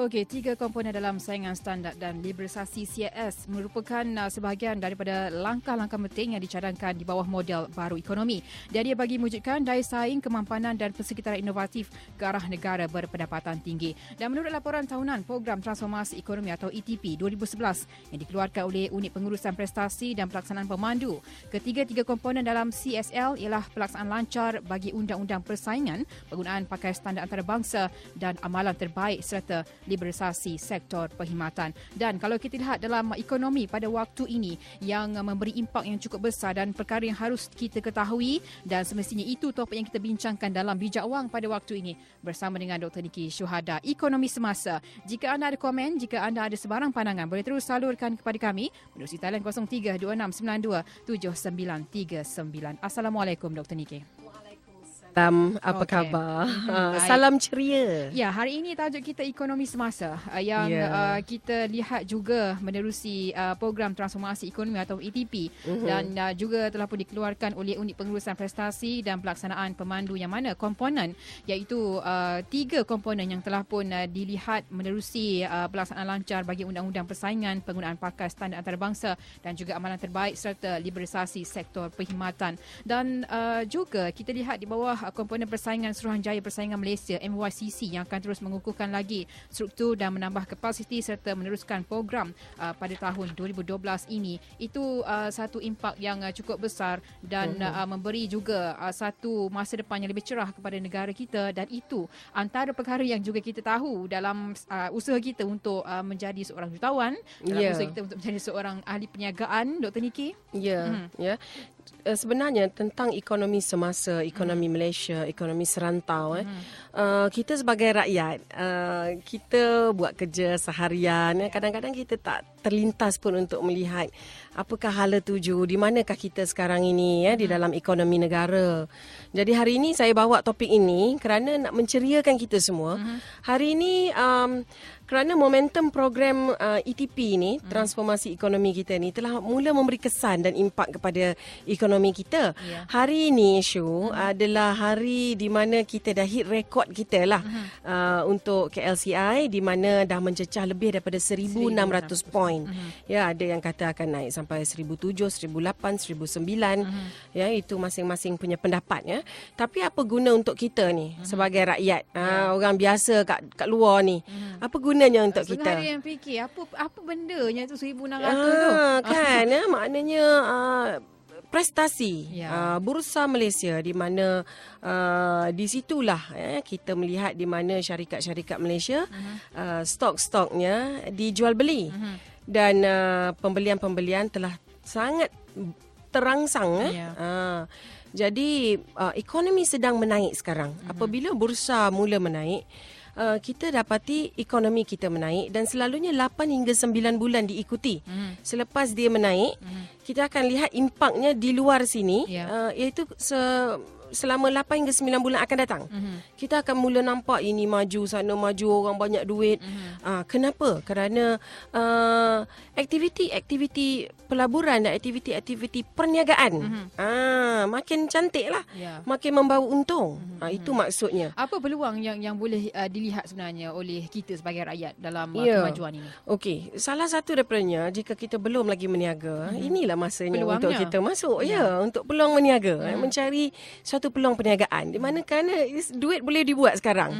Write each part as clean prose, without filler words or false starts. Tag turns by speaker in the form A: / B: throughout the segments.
A: Okey, 3 komponen dalam saingan standard dan liberalisasi CIS merupakan sebahagian daripada langkah-langkah penting yang dicadangkan di bawah model baru ekonomi. Dia bagi mewujudkan daya saing, kemampanan dan persekitaran inovatif ke arah negara berpendapatan tinggi. Dan menurut laporan tahunan Program Transformasi Ekonomi atau ETP 2011 yang dikeluarkan oleh Unit Pengurusan Prestasi dan Pelaksanaan Pemandu, ketiga-tiga komponen dalam CSL ialah pelaksanaan lancar bagi undang-undang persaingan, penggunaan pakai standard antarabangsa dan amalan terbaik serta liberalisasi sektor perkhidmatan. Dan kalau kita lihat dalam ekonomi pada waktu ini yang memberi impak yang cukup besar dan perkara yang harus kita ketahui dan semestinya itu topik yang kita bincangkan dalam Bijak Wang pada waktu ini bersama dengan Dr. Niki Syuhada, Ekonomi Semasa. Jika anda ada komen, jika anda ada sebarang pandangan, boleh terus salurkan kepada kami menerusi talian 0326927939. Assalamualaikum Dr. Niki.
B: Apa khabar? Salam ceria.
A: Ya, hari ini tajuk kita Ekonomi Semasa yang kita lihat juga menerusi Program Transformasi Ekonomi atau ETP dan juga telah pun dikeluarkan oleh Unit Pengurusan Prestasi dan Pelaksanaan Pemandu yang mana komponen iaitu 3 komponen yang telah pun dilihat menerusi pelaksanaan lancar bagi undang-undang persaingan, penggunaan pakai standard antarabangsa dan juga amalan terbaik serta liberalisasi sektor perkhidmatan. Dan juga kita lihat di bawah komponen persaingan Suruhanjaya Persaingan Malaysia MYCC yang akan terus mengukuhkan lagi struktur dan menambah kapasiti serta meneruskan program pada tahun 2012 ini. Itu satu impak yang cukup besar dan memberi juga satu masa depan yang lebih cerah kepada negara kita, dan itu antara perkara yang juga kita tahu dalam usaha kita untuk menjadi seorang jutawan, dalam usaha kita untuk menjadi seorang ahli perniagaan, Dr. Niki.
B: Sebenarnya tentang ekonomi semasa, ekonomi Malaysia, ekonomi serantau, kita sebagai rakyat, kita buat kerja seharian, kadang-kadang kita tak terlintas pun untuk melihat apakah hala tuju, di manakah kita sekarang ini di dalam ekonomi negara. Jadi hari ini saya bawa topik ini kerana nak menceriakan kita semua. Hari ini kerana momentum program ETP ni, transformasi ekonomi kita ni telah mula memberi kesan dan impak kepada ekonomi kita. Hari ini Syu adalah hari di mana kita dah hit rekod kita lah untuk KLCI, di mana dah mencecah lebih daripada 1,600 poin. Ya, ada yang kata akan naik sampai 1,700, 1,800, 1,900. Ya, itu masing-masing punya pendapat ya. Tapi apa guna untuk kita ni sebagai rakyat, orang biasa kat luar ni? Apa gunanya untuk kita?
A: Ada yang fikir apa bendanya tu 1,600 tu.
B: Kan, maknanya prestasi Bursa Malaysia, di mana di situlah kita melihat di mana syarikat-syarikat Malaysia stok-stoknya dijual beli dan pembelian-pembelian telah sangat terangsang. Jadi ekonomi sedang menaik sekarang. Apabila bursa mula menaik, kita dapati ekonomi kita menaik dan selalunya 8 hingga 9 bulan diikuti. Selepas dia menaik, kita akan lihat impaknya di luar sini, iaitu selama 8 hingga 9 bulan akan datang. Kita akan mula nampak ini maju, sana maju, orang banyak duit. Kenapa? Kerana aktiviti-aktiviti pelaburan dan aktiviti-aktiviti perniagaan makin cantik lah, makin membawa untung. Itu maksudnya.
A: Apa peluang yang boleh dilihat sebenarnya oleh kita sebagai rakyat dalam kemajuan ini? Okey,
B: salah satu daripadanya, jika kita belum lagi meniaga, inilah masanya peluangnya untuk kita masuk. Untuk peluang meniaga, mencari satu peluang perniagaan di mana kerana duit boleh dibuat sekarang.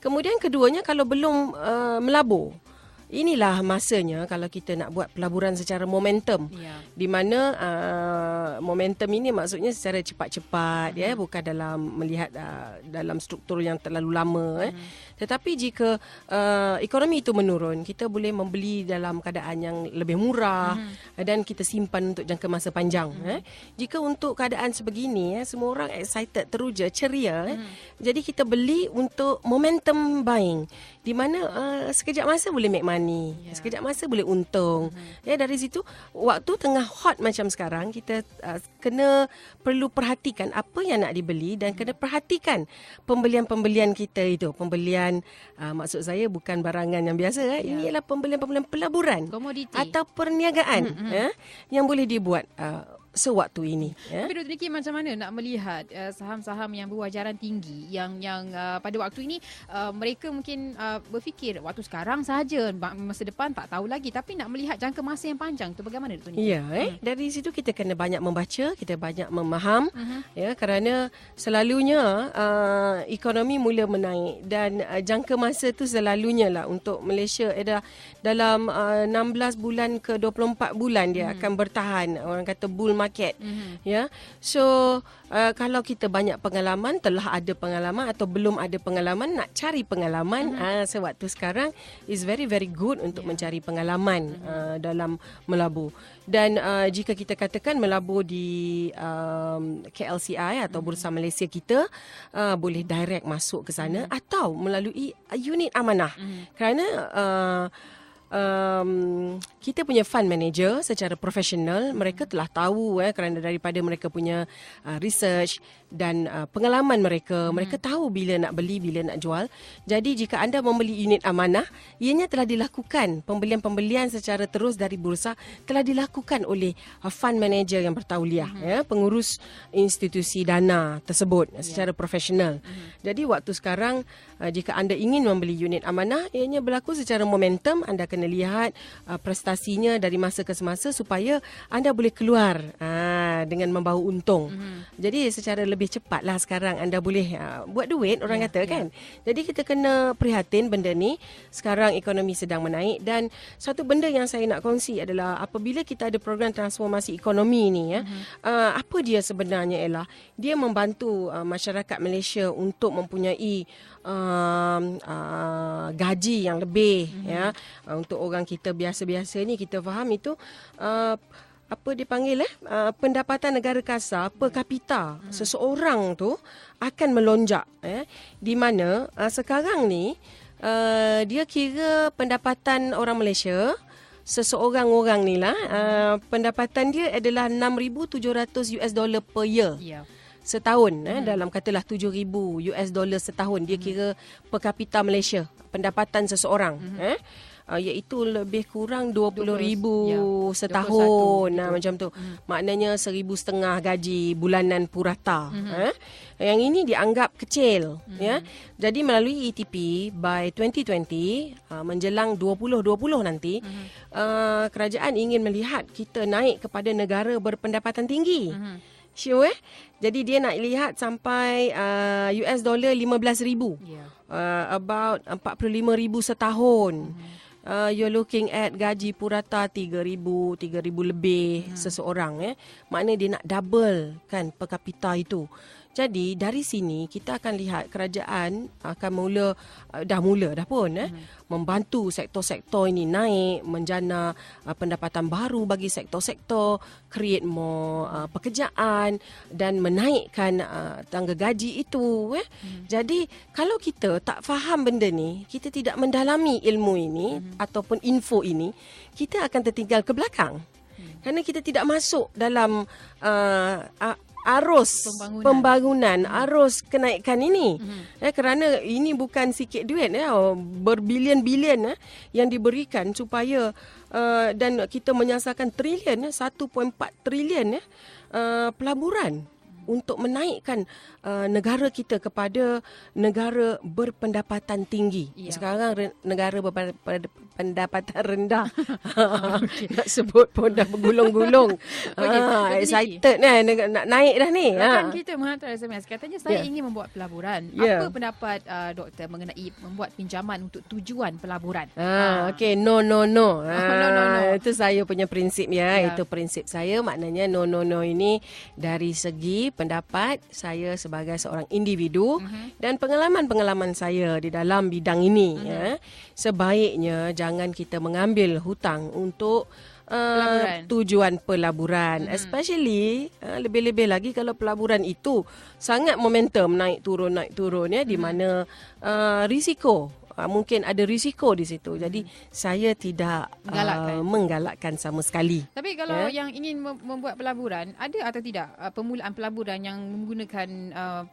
B: Kemudian keduanya, kalau belum melabur, inilah masanya kalau kita nak buat pelaburan secara momentum. Di mana momentum ini maksudnya secara cepat-cepat, bukan dalam melihat dalam struktur yang terlalu lama. Tetapi jika ekonomi itu menurun, kita boleh membeli dalam keadaan yang lebih murah dan kita simpan untuk jangka masa panjang. Jika untuk keadaan sebegini, semua orang excited, teruja, ceria. Jadi kita beli untuk momentum buying, di mana sekejap masa boleh make money, sekejap masa boleh untung. Dari situ, waktu tengah hot macam sekarang, kita perlu perhatikan apa yang nak dibeli dan kena perhatikan pembelian-pembelian kita itu. Pembelian, maksud saya bukan barangan yang biasa. Ini ialah pembelian-pembelian pelaburan, komoditi atau perniagaan yang boleh dibuat sewaktu ini.
A: Tapi Dr. Niki, macam mana nak melihat saham-saham yang berwajaran tinggi yang pada waktu ini mereka mungkin berfikir waktu sekarang sahaja, masa depan tak tahu lagi, tapi nak melihat jangka masa yang panjang tu bagaimana Dr. Niki?
B: Ya, dari situ kita kena banyak membaca, kita banyak memaham, ya, kerana selalunya ekonomi mula menaik dan jangka masa tu selalunya lah untuk Malaysia dalam 16 bulan ke 24 bulan dia akan bertahan, orang kata bull market. Ya. So kalau kita banyak pengalaman, telah ada pengalaman atau belum ada pengalaman, nak cari pengalaman sewaktu sekarang is very very good untuk mencari pengalaman dalam melabur. Dan jika kita katakan melabur di KLCI atau Bursa Malaysia kita, boleh direct masuk ke sana atau melalui unit amanah. Kerana kita punya fund manager secara profesional, mereka telah tahu kerana daripada mereka punya research dan pengalaman mereka, mereka tahu bila nak beli, bila nak jual. Jadi jika anda membeli unit amanah, ianya telah dilakukan, pembelian-pembelian secara terus dari bursa telah dilakukan oleh fund manager yang bertauliah, pengurus institusi dana tersebut secara profesional. Jadi waktu sekarang jika anda ingin membeli unit amanah, ianya berlaku secara momentum. Anda kena lihat prestasinya dari masa ke semasa supaya anda boleh keluar dengan membawa untung. Jadi secara lebih cepatlah sekarang anda boleh buat duit, orang kata kan. Jadi kita kena prihatin benda ni. Sekarang ekonomi sedang menaik dan satu benda yang saya nak kongsi adalah apabila kita ada program transformasi ekonomi ni, apa dia sebenarnya ialah dia membantu masyarakat Malaysia untuk mempunyai gaji yang lebih, ya. Untuk orang kita biasa-biasa ni, kita faham itu apa dipanggil pendapatan negara kasar per kapita seseorang tu akan melonjak, di mana sekarang ni dia kira pendapatan orang Malaysia seseorang-orang ni lah, pendapatan dia adalah $6,700 per year. Setahun, dalam katalah $7,000 setahun, dia kira per kapita Malaysia pendapatan seseorang, iaitu lebih kurang 20,000 setahun, macam tu. Maknanya 1,500 gaji bulanan purata. Yang ini dianggap kecil, ya. Jadi melalui ETP by 2020 menjelang 2020 nanti, kerajaan ingin melihat kita naik kepada negara berpendapatan tinggi. Sure. Jadi dia nak lihat sampai $15,000. About 45,000 setahun. You're looking at gaji purata 3,000 lebih seseorang. Maknanya dia nak double kan per kapita itu. Jadi dari sini kita akan lihat kerajaan akan dah pun membantu sektor-sektor ini naik, menjana pendapatan baru bagi sektor-sektor, create more pekerjaan dan menaikkan tangga gaji itu. Jadi kalau kita tak faham benda ni, kita tidak mendalami ilmu ini ataupun info ini, kita akan tertinggal ke belakang. Kerana kita tidak masuk dalam arus pembangunan, arus kenaikan ini. Kerana ini bukan sikit duit, berbilion-bilion yang diberikan supaya dan kita menyasarkan trilion, 1.4 trilion pelaburan untuk menaikkan negara kita kepada negara berpendapatan tinggi. Sekarang negara berpendapatan rendah. Nak sebut pun dah bergulung-gulung. Excited nak naik dah ni.
A: Kan kita menghantar SMS katanya saya ingin membuat pelaburan. Apa pendapat doktor mengenai membuat pinjaman untuk tujuan pelaburan?
B: Okay, no. No. Itu saya punya prinsip Itu prinsip saya. Maknanya no ini dari segi pendapat saya sebagai seorang individu dan pengalaman-pengalaman saya di dalam bidang ini. Sebaiknya jangan kita mengambil hutang untuk tujuan pelaburan. Especially lebih-lebih lagi kalau pelaburan itu sangat momentum naik turun di mana risiko mungkin ada risiko di situ. Jadi saya tidak menggalakkan sama sekali.
A: Tapi kalau yang ingin membuat pelaburan, ada atau tidak permulaan pelaburan yang menggunakan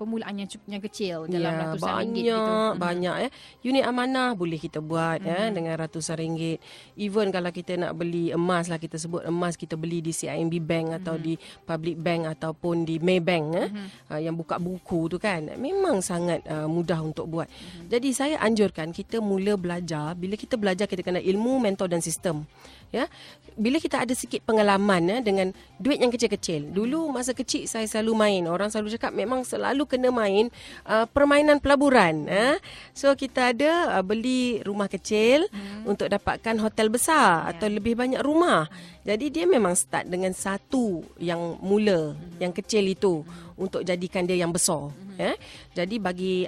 A: permulaan yang kecil dalam ratusan ringgit gitu?
B: Banyak unit amanah boleh kita buat dengan ratusan ringgit. Even kalau kita nak beli emas lah, kita sebut emas, kita beli di CIMB Bank atau di Public Bank ataupun di Maybank yang buka buku tu kan, memang sangat mudah untuk buat. Jadi saya anjurkan kita mula belajar. Bila kita belajar, kita kena ilmu, mentor dan sistem. Ya, bila kita ada sikit pengalaman dengan duit yang kecil-kecil. Dulu masa kecil saya selalu main. Orang selalu cakap memang selalu kena main permainan pelaburan. So kita ada beli rumah kecil untuk dapatkan hotel besar atau lebih banyak rumah. Jadi dia memang start dengan satu yang mula, yang kecil itu untuk jadikan dia yang besar. Jadi bagi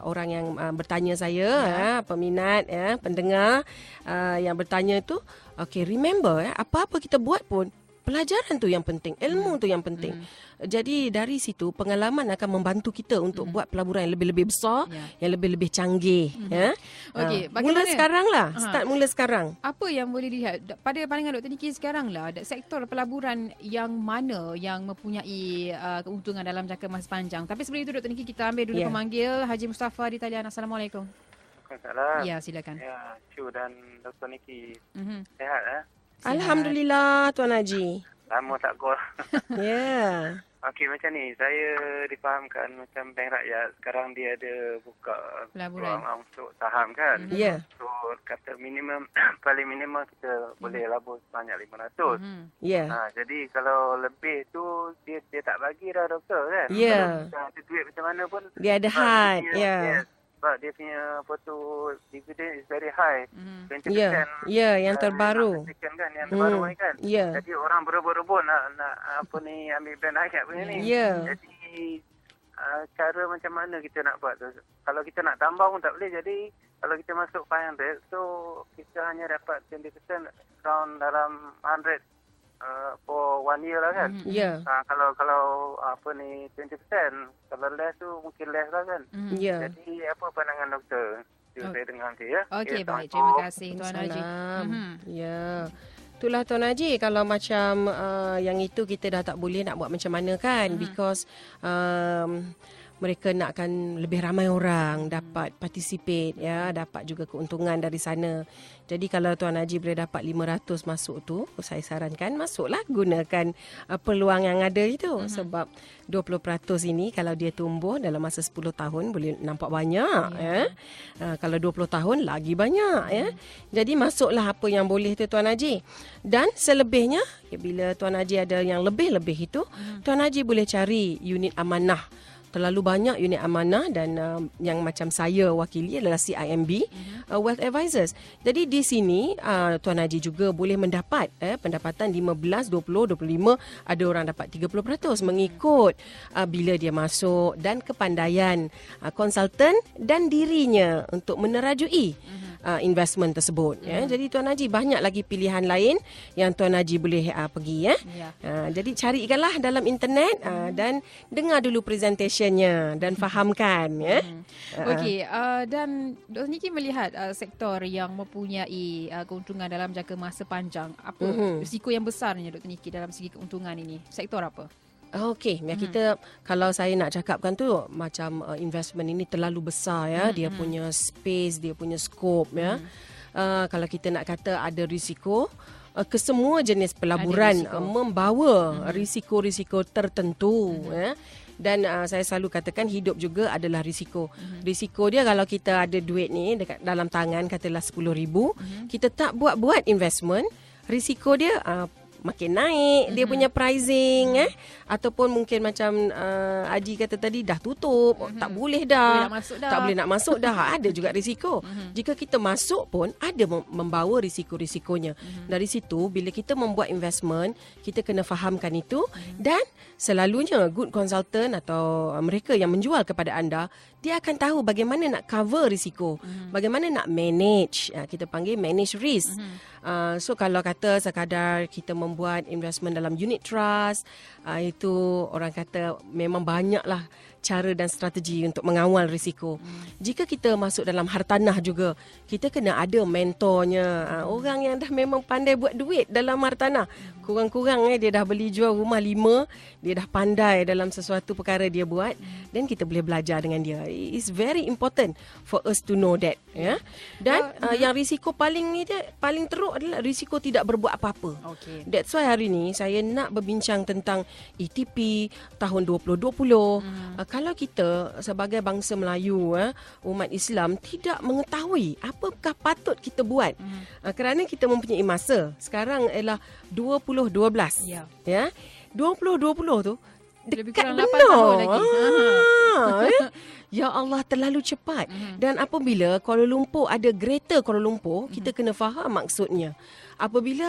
B: orang yang bertanya saya, peminat, pendengar yang bertanya itu, okay, remember apa-apa kita buat pun pelajaran tu yang penting, ilmu tu yang penting. Jadi dari situ pengalaman akan membantu kita untuk buat pelaburan yang lebih-lebih besar, yang lebih-lebih canggih.
A: Okey,
B: mula sekarang lah, start mula sekarang.
A: Apa yang boleh dilihat pada pandangan Dr. Niki sekarang lah, sektor pelaburan yang mana yang mempunyai keuntungan dalam jangka masa panjang? Tapi sebelum itu Dr. Niki, kita ambil dulu pemanggil Haji Mustafa di talian. Assalamualaikum.
C: Waalaikumsalam.
A: Ya, silakan.
C: Ya, Chu dan Dr. Niki. Sehat
B: Alhamdulillah Tuan Haji.
C: Lama tak call.
B: Ya.
C: Okey, macam ni. Saya difahamkan macam Bank Rakyat sekarang dia ada buka peluang untuk saham kan.
B: Ya.
C: So, kata minimum, paling minimum kita boleh labur sebanyak 500.
B: Ya.
C: Jadi kalau lebih tu dia tak bagi dah doktor kan.
B: Ya.
C: Kalau ada duit macam mana pun.
B: Dia ada had. Ya.
C: Sebab dia punya dividen is very high. 20%.
B: Ya, yang terbaru.
C: Kan, yang terbaru ni kan.
B: Ya.
C: Jadi orang berebut-rebut nak ambil Bank Rakyat punya ni.
B: Ya.
C: Jadi cara macam mana kita nak buat tu? Kalau kita nak tambah pun tak boleh. Jadi kalau kita masuk 500, so kita hanya dapat 20% around dalam 100 for 1 year lah kan.
B: Ya.
C: Kalau 20%, kalau less tu mungkin less lah kan.
B: Ya.
C: Jadi apa pandangan doktor? Saya dengar nanti ya.
A: Okey, baik. Terima kasih Tuan Haji.
B: Ya. Itulah Tuan Haji, kalau macam yang itu kita dah tak boleh nak buat macam mana kan, because mereka nakkan lebih ramai orang dapat participate, dapat juga keuntungan dari sana. Jadi kalau Tuan Haji boleh dapat 500 masuk tu, saya sarankan masuklah, gunakan peluang yang ada itu. Sebab 20% ini kalau dia tumbuh dalam masa 10 tahun boleh nampak banyak. Kalau 20 tahun lagi banyak. Jadi masuklah apa yang boleh tu Tuan Haji. Dan selebihnya, bila Tuan Haji ada yang lebih-lebih itu, Tuan Haji boleh cari unit amanah. Terlalu banyak unit amanah dan yang macam saya wakili adalah CIMB Wealth Advisors. Jadi di sini Tuan Haji juga boleh mendapat pendapatan 15, 20, 25, ada orang dapat 30% mengikut bila dia masuk dan kepandaian konsultan dan dirinya untuk menerajui investment tersebut. Jadi Tuan Haji banyak lagi pilihan lain yang Tuan Haji boleh pergi. Jadi carikanlah dalam internet dan dengar dulu presentation dan fahamkan.
A: Okey, dan Dr. Niki melihat sektor yang mempunyai keuntungan dalam jangka masa panjang, apa risiko yang besarnya Dr. Niki dalam segi keuntungan ini? Sektor apa?
B: Okey, kita kalau saya nak cakapkan tu macam investment ini terlalu besar dia punya space, dia punya scope kalau kita nak kata ada risiko, kesemua jenis pelaburan membawa risiko-risiko tertentu. Dan saya selalu katakan hidup juga adalah risiko. Risiko dia kalau kita ada duit ni dekat dalam tangan, katalah 10,000, kita tak buat investment, risiko dia makin naik dia punya pricing ataupun mungkin macam Haji kata tadi dah tutup, tak boleh dah, tak boleh nak masuk dah, ada juga risiko. Jika kita masuk pun ada membawa risiko-risikonya. Dari situ bila kita membuat investment, kita kena fahamkan itu dan selalunya good consultant atau mereka yang menjual kepada anda, dia akan tahu bagaimana nak cover risiko, bagaimana nak manage, kita panggil manage risk. So kalau kata sekadar kita membuat investment dalam unit trust, itu orang kata memang banyaklah cara dan strategi untuk mengawal risiko. Jika kita masuk dalam hartanah juga, kita kena ada mentornya, orang yang dah memang pandai buat duit dalam hartanah. Kurang-kurang dia dah beli jual rumah 5, dia dah pandai dalam sesuatu perkara dia buat, dan kita boleh belajar dengan dia. It's very important for us to know that, ya. Dan yang risiko paling teruk adalah risiko tidak berbuat apa-apa.
A: Okay.
B: That's why hari ni saya nak berbincang tentang ETP tahun 2020. Kalau kita sebagai bangsa Melayu, umat Islam tidak mengetahui apakah patut kita buat, kerana kita mempunyai masa. Sekarang ialah 2012. Ya. 2020 tu
A: lebih
B: dekat
A: kurang 8
B: benar.
A: tahun lagi.
B: Ya Allah, terlalu cepat. Dan apabila Kuala Lumpur ada Greater Kuala Lumpur, kita kena faham maksudnya. Apabila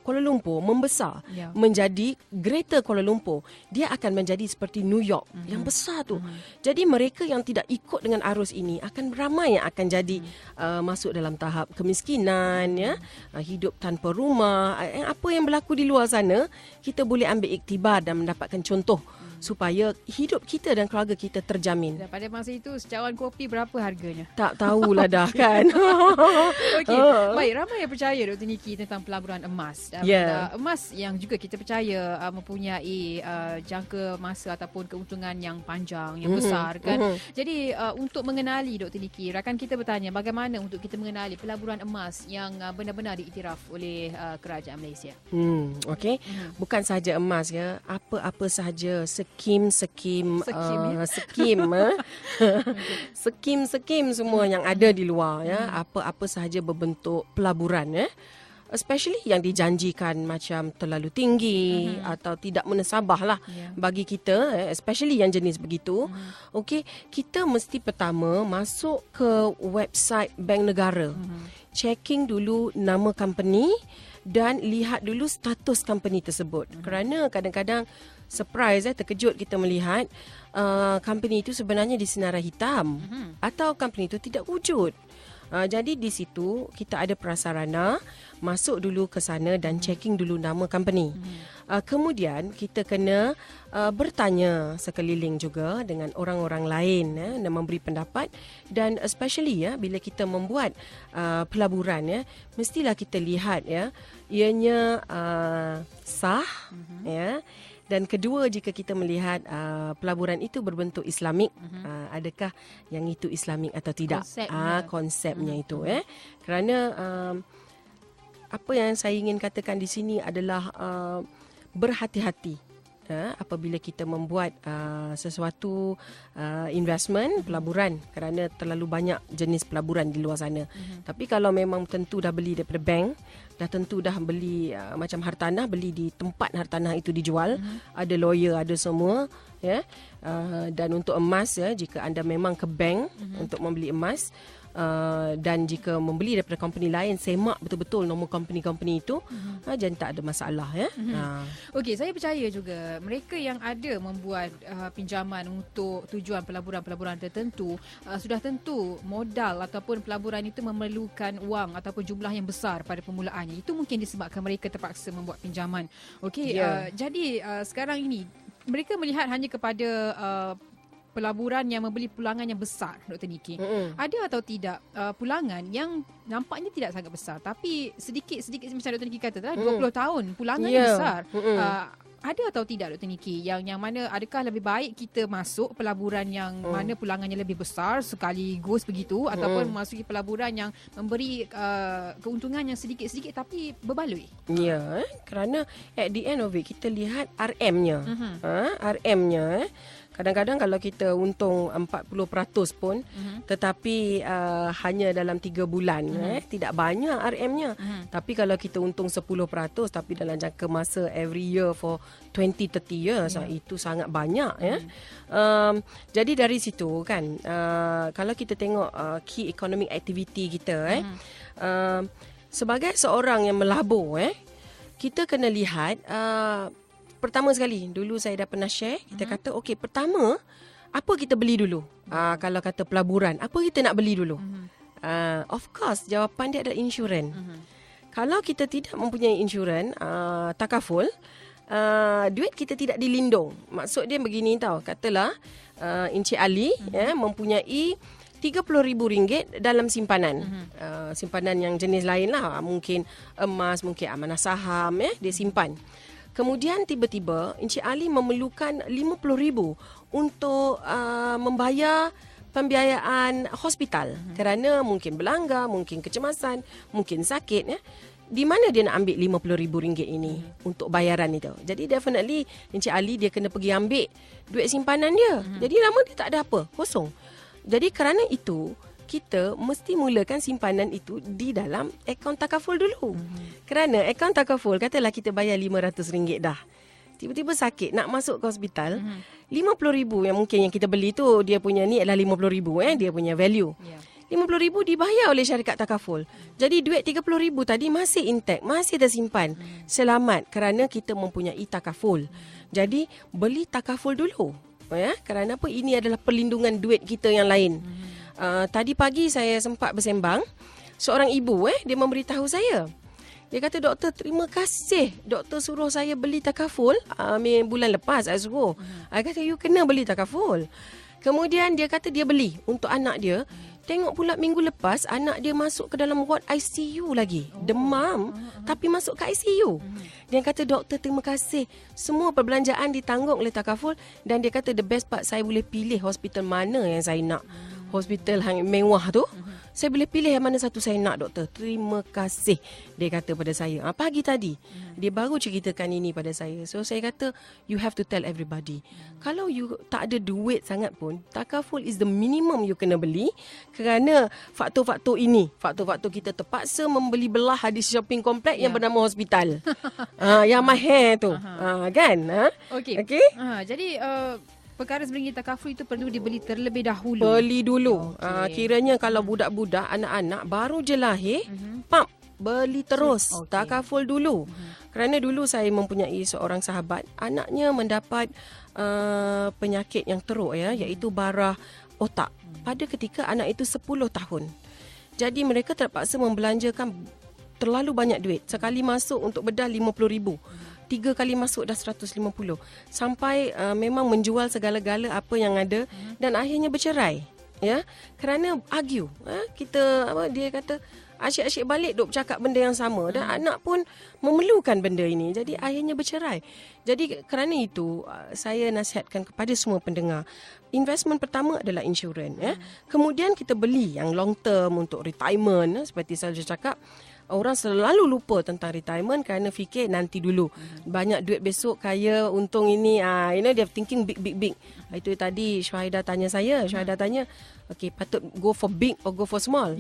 B: Kuala Lumpur membesar menjadi Greater Kuala Lumpur, dia akan menjadi seperti New York yang besar tu. Jadi mereka yang tidak ikut dengan arus ini akan ramai yang akan jadi masuk dalam tahap kemiskinan, ya, hidup tanpa rumah. Apa yang berlaku di luar sana, kita boleh ambil iktibar dan mendapatkan contoh supaya hidup kita dan keluarga kita terjamin.
A: Dan pada masa itu secawan kopi berapa harganya?
B: Tak tahulah dah kan.
A: Okey, baik, ramai yang percaya Dr. Niki tentang pelaburan emas. Emas yang juga kita percaya mempunyai jangka masa ataupun keuntungan yang panjang, yang besar kan. Jadi untuk mengenali Dr. Niki, rakan kita bertanya bagaimana untuk kita mengenali pelaburan emas yang benar-benar diiktiraf oleh kerajaan Malaysia.
B: Okey. Bukan sahaja emas, ya, apa-apa sahaja skim semua yang ada di luar, ya, apa-apa sahaja berbentuk pelaburan, ya, especially yang dijanjikan macam terlalu tinggi atau tidak menasabah lah bagi kita, especially yang jenis begitu. Okey, kita mesti pertama masuk ke website Bank Negara, checking dulu nama company dan lihat dulu status company tersebut. Kerana kadang-kadang surprise, terkejut kita melihat company itu sebenarnya disenarai hitam atau company itu tidak wujud. Jadi di situ kita ada prasarana, masuk dulu ke sana dan checking dulu nama company. Kemudian kita kena bertanya sekeliling juga dengan orang-orang lain, dan memberi pendapat. Dan especially, ya, bila kita membuat pelaburan, ya, mestilah kita lihat, ya, ianya sah, ya. Dan kedua, jika kita melihat pelaburan itu berbentuk Islamik, adakah yang itu Islamik atau tidak? Konsepnya itu. Kerana apa yang saya ingin katakan di sini adalah berhati-hati apabila kita membuat sesuatu investment pelaburan, kerana terlalu banyak jenis pelaburan di luar sana. Tapi kalau memang tentu dah beli daripada bank, dah tentu dah beli macam hartanah, beli di tempat hartanah itu dijual, ada lawyer, ada semua, ya. Dan untuk emas, ya, jika anda memang ke bank untuk membeli emas, dan jika membeli daripada company lain, semak betul-betul nombor company itu, jadi tak ada masalah, ya.
A: Okey, saya percaya juga mereka yang ada membuat pinjaman untuk tujuan pelaburan-pelaburan tertentu, sudah tentu modal ataupun pelaburan itu memerlukan wang ataupun jumlah yang besar pada permulaannya. Itu mungkin disebabkan mereka terpaksa membuat pinjaman. Okey, jadi sekarang ini mereka melihat hanya kepada pelaburan yang membeli pulangan yang besar, Dr. Niki. Ada atau tidak pulangan yang nampaknya tidak sangat besar, tapi sedikit-sedikit macam Dr. Niki kata, 20 tahun pulangannya besar. Ada atau tidak, Dr. Niki, yang mana adakah lebih baik kita masuk pelaburan yang mana pulangannya lebih besar sekaligus begitu, ataupun memasuki pelaburan yang memberi keuntungan yang sedikit-sedikit tapi berbaloi?
B: Ya, kerana at the end of it kita lihat RM-nya. RM-nya, kadang-kadang kalau kita untung 40% pun, tetapi hanya dalam 3 bulan, tidak banyak RM-nya. Tapi kalau kita untung 10% tapi dalam jangka masa every year for 20-30 years, itu sangat banyak, ya. Jadi dari situ kan, kalau kita tengok key economic activity kita, sebagai seorang yang melabur, kita kena lihat, pertama sekali, dulu saya dah pernah share, kita kata, okey, pertama, apa kita beli dulu? Kalau kata pelaburan, apa kita nak beli dulu? Of course, jawapan dia adalah insurans. Kalau kita tidak mempunyai insurans takaful, duit kita tidak dilindung. Maksud dia begini tau. Katalah Encik Ali mempunyai RM30,000 dalam simpanan. Simpanan yang jenis lain lah. Mungkin emas, mungkin amanah saham. Dia simpan. Kemudian tiba-tiba Encik Ali memerlukan RM50,000 untuk membayar pembiayaan hospital. Kerana mungkin berlanggar, mungkin kecemasan, mungkin sakit. Di mana dia nak ambil RM50,000 ini untuk bayaran itu? Jadi definitely Encik Ali dia kena pergi ambil duit simpanan dia. Jadi lama dia tak ada apa, kosong. Jadi kerana itu kita mesti mulakan simpanan itu di dalam akaun takaful dulu. Kerana akaun takaful, katalah kita bayar RM500 dah. Tiba-tiba sakit nak masuk ke hospital, RM50,000 yang mungkin yang kita beli tu dia punya ni adalah RM50,000 dia punya value. RM50,000 dibayar oleh syarikat takaful. Jadi duit RM30,000 tadi masih intact, masih tersimpan. Selamat kerana kita mempunyai takaful. Jadi beli takaful dulu. Kerana apa? Ini adalah perlindungan duit kita yang lain. Tadi pagi saya sempat bersembang. Seorang ibu dia memberitahu saya. Dia kata, doktor, terima kasih. Doktor suruh saya beli takaful. Bulan lepas saya suruh. Saya kata, you kena beli takaful. Kemudian dia kata dia beli untuk anak dia. Tengok pula minggu lepas anak dia masuk ke dalam ward ICU lagi. Demam tapi masuk ke ICU. Dia kata, doktor terima kasih. Semua perbelanjaan ditanggung oleh takaful. Dan dia kata the best part, saya boleh pilih hospital mana yang saya nak. Hospital yang mewah tu. Saya boleh pilih yang mana satu saya nak, doktor. Terima kasih. Dia kata pada saya. Pagi tadi. Dia baru ceritakan ini pada saya. So saya kata, you have to tell everybody. Kalau you tak ada duit sangat pun, takaful is the minimum you kena beli. Kerana faktor-faktor ini. Faktor-faktor kita terpaksa membeli belah di shopping komplek yang bernama hospital. Yang mahal tu. Kan?
A: Okey. Jadi perkara sebelum takaful itu perlu dibeli terlebih dahulu.
B: Beli dulu. Kiranya kalau budak-budak, anak-anak baru je lahir, beli terus. Takaful dulu. Kerana dulu saya mempunyai seorang sahabat, anaknya mendapat penyakit yang teruk iaitu bara otak. Pada ketika anak itu 10 tahun. Jadi mereka terpaksa membelanjakan terlalu banyak duit. Sekali masuk untuk bedah RM50,000. 3 kali masuk dah 150. Sampai memang menjual segala-gala apa yang ada dan akhirnya bercerai. Kerana argue. Dia kata asyik-asyik balik duk bercakap benda yang sama dan anak pun memerlukan benda ini. Jadi akhirnya bercerai. Jadi kerana itu saya nasihatkan kepada semua pendengar, investment pertama adalah insurans. Kemudian kita beli yang long term untuk retirement. Seperti saya cakap, orang selalu lupa tentang retirement kerana fikir nanti dulu. Banyak duit besok, kaya, untung ini. Dia thinking big. Itu tadi Syuhaidah tanya saya. Syuhaidah tanya, okay, patut go for big or go for small?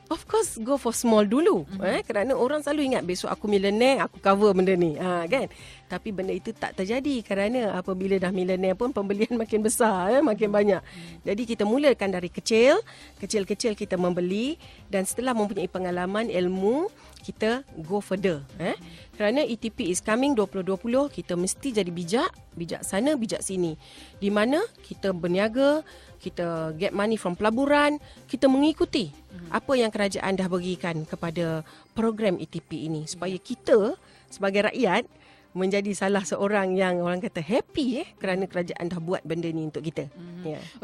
B: Of course, go for small dulu. Kerana orang selalu ingat besok aku millionaire, aku cover benda ni. Kan? Tapi benda itu tak terjadi kerana apabila dah millionaire pun pembelian makin besar, makin banyak. Jadi kita mulakan dari kecil. Kecil-kecil kita membeli dan setelah mempunyai pengalaman, ilmu, kita go further. Kerana ETP is coming 2020, kita mesti jadi bijak. Bijak sana, bijak sini. Di mana kita berniaga, kita get money from pelaburan, kita mengikuti apa yang kerajaan dah berikan kepada program ETP ini supaya kita sebagai rakyat menjadi salah seorang yang orang kata happy kerana kerajaan dah buat benda ni untuk kita.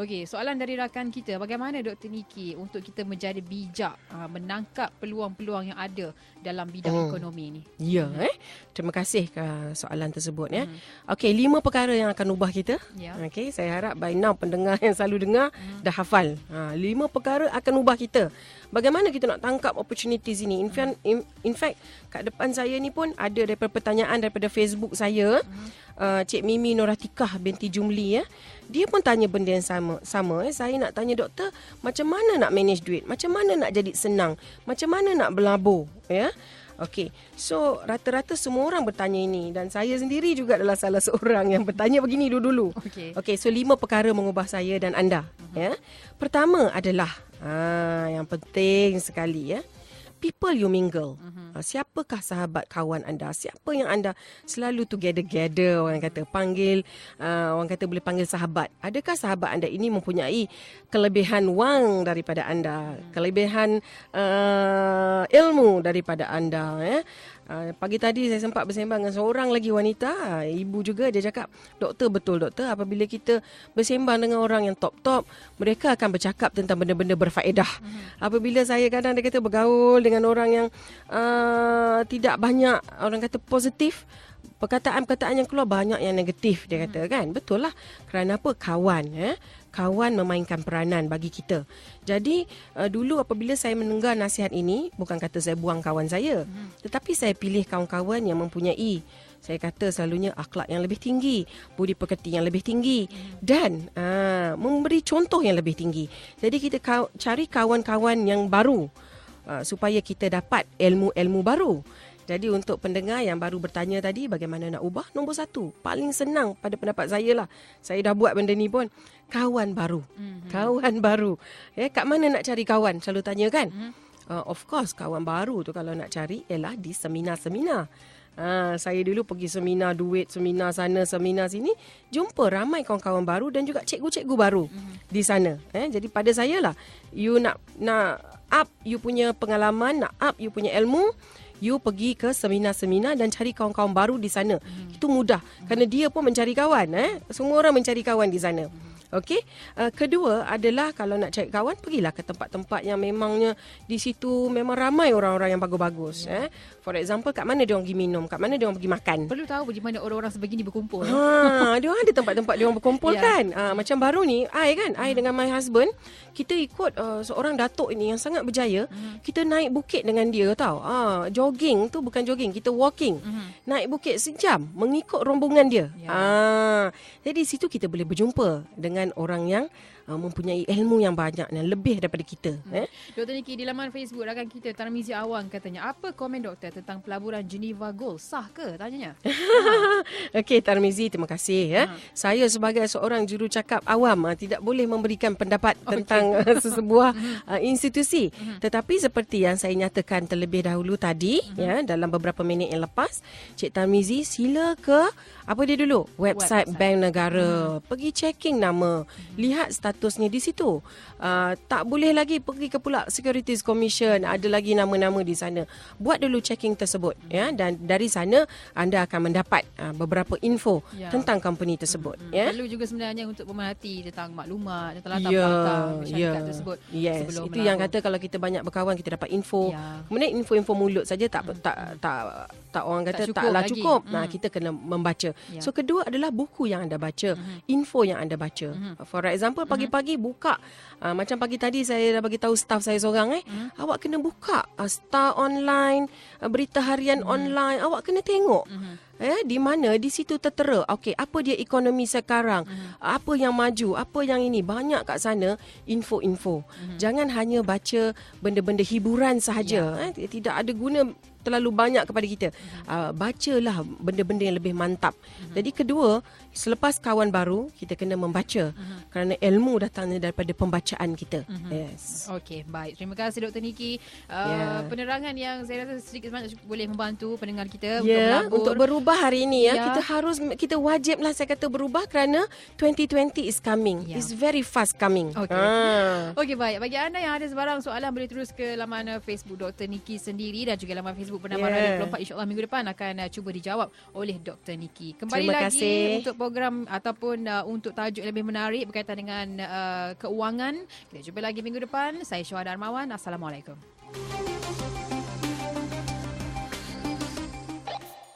A: Okey, soalan dari rakan kita, bagaimana Dr. Niki untuk kita menjadi bijak menangkap peluang-peluang yang ada dalam bidang ekonomi ni?
B: Terima kasih soalan tersebut. Okey, 5 perkara yang akan ubah kita. Okey, saya harap by now pendengar yang selalu dengar dah hafal. 5 perkara akan ubah kita. Bagaimana kita nak tangkap opportunities ini? In fact, kat depan saya ni pun ada daripada pertanyaan daripada Facebook saya, Cik Mimi Noratikah binti Jumli. Dia pun tanya benda yang sama. Saya nak tanya doktor, macam mana nak manage duit? Macam mana nak jadi senang? Macam mana nak berlabur? Okey, so rata-rata semua orang bertanya ini dan saya sendiri juga adalah salah seorang yang bertanya begini dulu. Okey, so 5 perkara mengubah saya dan anda. Pertama adalah yang penting sekali people you mingle. Siapakah sahabat kawan anda? Siapa yang anda selalu together, orang kata panggil, orang kata boleh panggil sahabat. Adakah sahabat anda ini mempunyai kelebihan wang daripada anda, kelebihan ilmu daripada anda, pagi tadi saya sempat bersembang dengan seorang lagi wanita, ibu juga, dia cakap, doktor, betul doktor, apabila kita bersembang dengan orang yang top-top, mereka akan bercakap tentang benda-benda berfaedah. Apabila saya kadang dia kata bergaul dengan orang yang tidak banyak, orang kata positif, perkataan-perkataan yang keluar banyak yang negatif, dia kata kan. Betul lah. Kerana apa? Kawan. Kawan memainkan peranan bagi kita. Jadi dulu apabila saya mendengar nasihat ini, bukan kata saya buang kawan saya, tetapi saya pilih kawan-kawan yang mempunyai, saya kata selalunya, akhlak yang lebih tinggi, budi pekerti yang lebih tinggi, dan memberi contoh yang lebih tinggi. Jadi kita cari kawan-kawan yang baru supaya kita dapat ilmu-ilmu baru. Jadi untuk pendengar yang baru bertanya tadi, bagaimana nak ubah? Nombor 1, paling senang pada pendapat saya lah. Saya dah buat benda ni pun. Kawan baru. Kawan baru. Kat mana nak cari kawan? Selalu tanya kan? Of course, kawan baru tu kalau nak cari ialah di seminar-seminar. Saya dulu pergi seminar duit, seminar sana, seminar sini, jumpa ramai kawan-kawan baru dan juga cikgu-cikgu baru di sana. Jadi pada saya lah, you nak up you punya pengalaman, nak up you punya ilmu, you pergi ke seminar-seminar dan cari kawan-kawan baru di sana. Itu mudah. Kerana dia pun mencari kawan. Semua orang mencari kawan di sana. Okey. Kedua adalah kalau nak cari kawan, pergilah ke tempat-tempat yang memangnya di situ memang ramai orang-orang yang bagus-bagus. For example, kat mana dia orang pergi minum, kat mana dia orang pergi makan.
A: Perlu tahu di mana orang-orang sebegini berkumpul.
B: Dia orang ada tempat-tempat dia orang berkumpul kan. Macam baru ni, I dengan my husband, kita ikut seorang datuk ini yang sangat berjaya. Kita naik bukit dengan dia tahu. Jogging tu bukan jogging, kita walking. Naik bukit sejam mengikut rombongan dia. Jadi situ kita boleh berjumpa dengan orang yang mempunyai ilmu yang banyak dan lebih daripada kita.
A: Dr. Niki, di laman Facebook rakan kita Tarmizi Awang katanya, apa komen doktor tentang pelaburan Geneva Gold? Sah ke? Tanyanya.
B: Okey, Tarmizi, terima kasih. Saya sebagai seorang jurucakap awam tidak boleh memberikan pendapat tentang sesebuah institusi. Tetapi seperti yang saya nyatakan terlebih dahulu tadi, dalam beberapa minit yang lepas, Cik Tarmizi sila ke website Bank Negara. Pergi checking nama, lihat statusnya di situ. Tak boleh lagi pergi ke pula Securities Commission, ada lagi nama-nama di sana. Buat dulu checking tersebut, dan dari sana anda akan mendapat beberapa info tentang company tersebut.
A: Perlu juga sebenarnya untuk pemerhati tentang maklumat, tentang latar belakang syarikat tersebut. Sebelum
B: itu yang kata kalau kita banyak berkawan, kita dapat info. Kemudian info-info mulut saja tak orang kata taklah cukup. Kita kena membaca. So kedua adalah buku yang anda baca, info yang anda baca. For example, pagi-pagi buka, macam pagi tadi saya dah bagi tahu staff saya seorang, awak kena buka Star Online, berita harian online, awak kena tengok. Di mana di situ tertera, okey, apa dia ekonomi sekarang, apa yang maju, apa yang ini, banyak kat sana info-info. Jangan hanya baca benda-benda hiburan sahaja, tidak ada guna terlalu banyak kepada kita. Bacalah benda-benda yang lebih mantap. Jadi kedua, selepas kawan baru, kita kena membaca. Kerana ilmu datangnya daripada pembacaan kita.
A: Okey, baik. Terima kasih Dr. Niki. Penerangan yang saya rasa sedikit sebanyak boleh membantu pendengar kita
B: untuk berubah hari ini. Kita wajiblah saya kata berubah kerana 2020 is coming. It's very fast coming.
A: Okey, baik. Bagi anda yang ada sebarang soalan, boleh terus ke laman Facebook Dr. Niki sendiri dan juga laman Facebook Bernama Radio 24. InsyaAllah minggu depan akan cuba dijawab oleh Dr. Niki. Kembali lagi untuk program ataupun untuk tajuk yang lebih menarik berkaitan dengan keuangan. Kita jumpa lagi minggu depan. Saya Syuhada Armawan. Assalamualaikum.